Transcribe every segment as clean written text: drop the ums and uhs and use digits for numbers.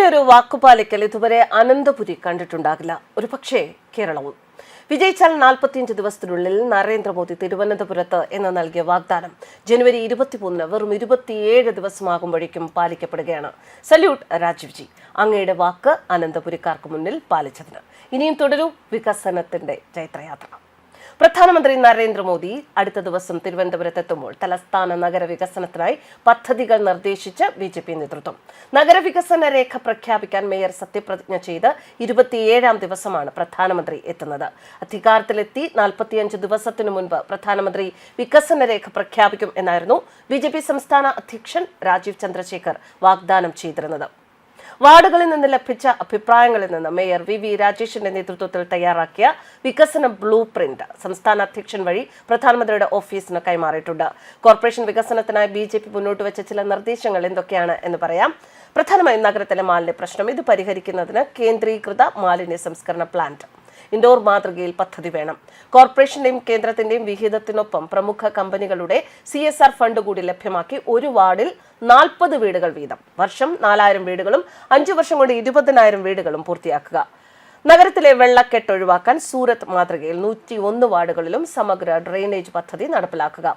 ഇങ്ങനെയൊരു വാക്കുപാലിക്കൽ ഇതുവരെ അനന്തപുരി കണ്ടിട്ടുണ്ടാകില്ല, ഒരു പക്ഷേ കേരളവും. വിജയിച്ചാൽ 45 ദിവസത്തിനുള്ളിൽ നരേന്ദ്രമോദി തിരുവനന്തപുരത്ത് എന്ന് നൽകിയ വാഗ്ദാനം ജനുവരി 23 വെറും 27 ദിവസമാകുമ്പോഴേക്കും പാലിക്കപ്പെടുകയാണ്. സല്യൂട്ട് രാജീവ്ജി, അങ്ങയുടെ വാക്ക് അനന്തപുരിക്കാർക്ക് മുന്നിൽ പാലിച്ചതിന്. ഇനിയും തുടരും വികസനത്തിന്റെ ചൈത്രയാത്ര. പ്രധാനമന്ത്രി നരേന്ദ്രമോദി അടുത്ത ദിവസം തിരുവനന്തപുരത്തെത്തുമ്പോൾ തലസ്ഥാന നഗര വികസനത്തിനായി പദ്ധതികൾ നിർദ്ദേശിച്ച് BJP നേതൃത്വം. നഗരവികസന രേഖ പ്രഖ്യാപിക്കാൻ മേയർ സത്യപ്രതിജ്ഞ ചെയ്ത് 27ാം ദിവസമാണ് പ്രധാനമന്ത്രി എത്തുന്നത്. അധികാരത്തിലെത്തി 45 ദിവസത്തിനു മുൻപ് പ്രധാനമന്ത്രി വികസന രേഖ പ്രഖ്യാപിക്കും എന്നായിരുന്നു BJP സംസ്ഥാന അധ്യക്ഷൻ രാജീവ് ചന്ദ്രശേഖർ വാഗ്ദാനം ചെയ്തിരുന്നത്. വാർഡുകളിൽ നിന്ന് ലഭിച്ച അഭിപ്രായങ്ങളിൽ നിന്ന് മേയർ VV രാജേഷിന്റെ നേതൃത്വത്തിൽ തയ്യാറാക്കിയ വികസന ബ്ലൂ പ്രിന്റ് സംസ്ഥാന അധ്യക്ഷൻ വഴി പ്രധാനമന്ത്രിയുടെ ഓഫീസിന് കൈമാറിയിട്ടുണ്ട്. കോർപ്പറേഷൻ വികസനത്തിനായി BJP മുന്നോട്ട് വെച്ച ചില നിർദ്ദേശങ്ങൾ എന്തൊക്കെയാണ് എന്ന് പറയാം. പ്രധാനമായും നഗരത്തിലെ മാലിന്യ പ്രശ്നം, ഇത് പരിഹരിക്കുന്നതിന് കേന്ദ്രീകൃത മാലിന്യ സംസ്കരണ പ്ലാന്റ്, ഇൻഡോർ മാതൃകയിൽ പദ്ധതി വേണം. കോർപ്പറേഷന്റെയും കേന്ദ്രത്തിന്റെയും വിഹിതത്തിനൊപ്പം പ്രമുഖ കമ്പനികളുടെ CSR ഫണ്ട് കൂടി ലഭ്യമാക്കി ഒരു വാർഡിൽ 40 വീടുകൾ വീതം, വർഷം 4000 വീടുകളും 5 വർഷം കൊണ്ട് 20,000 വീടുകളും പൂർത്തിയാക്കുക. നഗരത്തിലെ വെള്ളക്കെട്ട് ഒഴിവാക്കാൻ സൂറത്ത് മാതൃകയിൽ 101 വാർഡുകളിലും സമഗ്ര ഡ്രെയിനേജ് പദ്ധതി നടപ്പിലാക്കുക.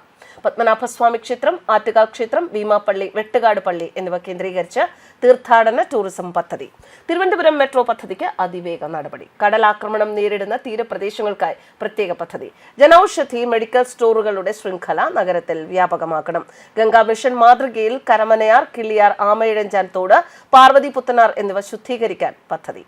പത്മനാഭസ്വാമി ക്ഷേത്രം, ആറ്റുകാൽ ക്ഷേത്രം, ഭീമാപ്പള്ളി, വെട്ടുകാട് പള്ളി എന്നിവ കേന്ദ്രീകരിച്ച് തീർത്ഥാടന ടൂറിസം പദ്ധതി. തിരുവനന്തപുരം മെട്രോ പദ്ധതിക്ക് അതിവേഗ നടപടി. കടലാക്രമണം നേരിടുന്ന തീരപ്രദേശങ്ങൾക്കായി പ്രത്യേക പദ്ധതി. ജനൌഷധി മെഡിക്കൽ സ്റ്റോറുകളുടെ ശൃംഖല നഗരത്തിൽ വ്യാപകമാക്കണം. ഗംഗാ മിഷൻ മാതൃകയിൽ കരമനയാർ, കിള്ളിയാർ, ആമയിഴഞ്ചാൻ തോട്, പാർവതി പുത്തനാർ എന്നിവ ശുദ്ധീകരിക്കാൻ പദ്ധതി.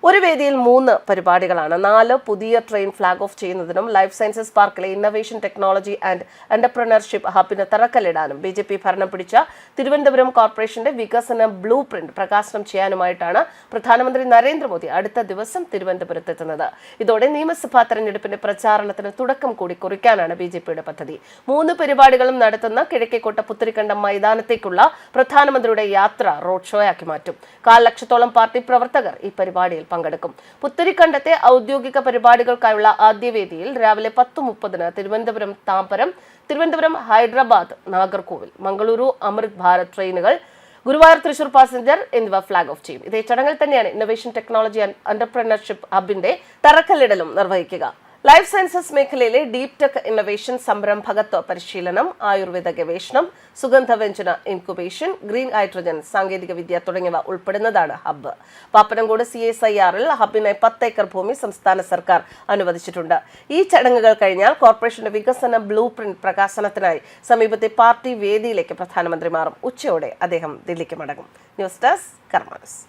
ഒരു വേദിയിൽ 3 പരിപാടികളാണ്. 4 പുതിയ ട്രെയിൻ ഫ്ലാഗ് ഓഫ് ചെയ്യുന്നതിനും ലൈഫ് സയൻസസ് പാർക്കിലെ ഇന്നൊവേഷൻ ടെക്നോളജി ആൻഡ് എന്റർപ്രണർഷിപ്പ് ഹബിന് തറക്കല്ലിടാനും BJP ഭരണം പിടിച്ച തിരുവനന്തപുരം കോർപ്പറേഷന്റെ വികസന ബ്ലൂ പ്രിന്റ് പ്രകാശനം ചെയ്യാനുമായിട്ടാണ് പ്രധാനമന്ത്രി നരേന്ദ്രമോദി അടുത്ത ദിവസം തിരുവനന്തപുരത്തെത്തുന്നത്. ഇതോടെ നിയമസഭാ തെരഞ്ഞെടുപ്പിന്റെ പ്രചാരണത്തിന് തുടക്കം കൂടി കുറിക്കാനാണ് BJPയുടെ പദ്ധതി. 3 പരിപാടികളും നടത്തുന്ന കിഴക്കേക്കോട്ട പുത്തരിക്കണ്ടം മൈതാനത്തേക്കുള്ള പ്രധാനമന്ത്രിയുടെ യാത്ര റോഡ് ഷോയാക്കി മാറ്റും. 1/4 ലക്ഷത്തോളം പാർട്ടി പ്രവർത്തകർ ഈ പരിപാടിയിൽ പങ്കെടുക്കും. പുത്തരിക്കണ്ടത്തെ ഔദ്യോഗിക പരിപാടികൾക്കായുള്ള ആദ്യ വേദിയിൽ രാവിലെ 10:30 തിരുവനന്തപുരം താമ്പരം, തിരുവനന്തപുരം ഹൈദരാബാദ്, നാഗർകോവിൽ, മംഗളൂരു അമൃത് ഭാരത് ട്രെയിനുകൾ, ഗുരുവായൂർ തൃശൂർ പാസഞ്ചർ എന്നിവ ഫ്ലാഗ് ഓഫ് ചെയ്യും. ഇതേ ചടങ്ങിൽ തന്നെയാണ് ഇന്നൊവേഷൻ ടെക്നോളജി ആൻഡ് എന്റർപ്രണർഷിപ്പ് ഹബിന്റെ തറക്കല്ലിടലും നിർവഹിക്കുക. ലൈഫ് സയൻസസ് മേഖലയിലെ ഡീപ് ടെക് ഇന്നൊവേഷൻ, സംരംഭകത്വ പരിശീലനം, ആയുർവേദ ഗവേഷണം, സുഗന്ധവ്യഞ്ജന ഇൻക്യുബേഷൻ, ഗ്രീൻ ഹൈഡ്രജൻ സാങ്കേതിക വിദ്യ തുടങ്ങിയവ ഉൾപ്പെടുന്നതാണ് ഹബ്ബ്. പാപ്പനംകോട് CSIR-ൽ ഹബിനായി 10 ഏക്കർ ഭൂമി സംസ്ഥാന സർക്കാർ അനുവദിച്ചിട്ടുണ്ട്. ഈ ചടങ്ങുകൾ കഴിഞ്ഞാൽ കോർപ്പറേഷന്റെ വികസന ബ്ലൂ പ്രിന്റ് പ്രകാശനത്തിനായി സമീപത്തെ പാർട്ടി വേദിയിലേക്ക് പ്രധാനമന്ത്രി മാറും. ഉച്ചയോടെ അദ്ദേഹം ദില്ലിക്ക് മടങ്ങും. News desk കർമാനസ്.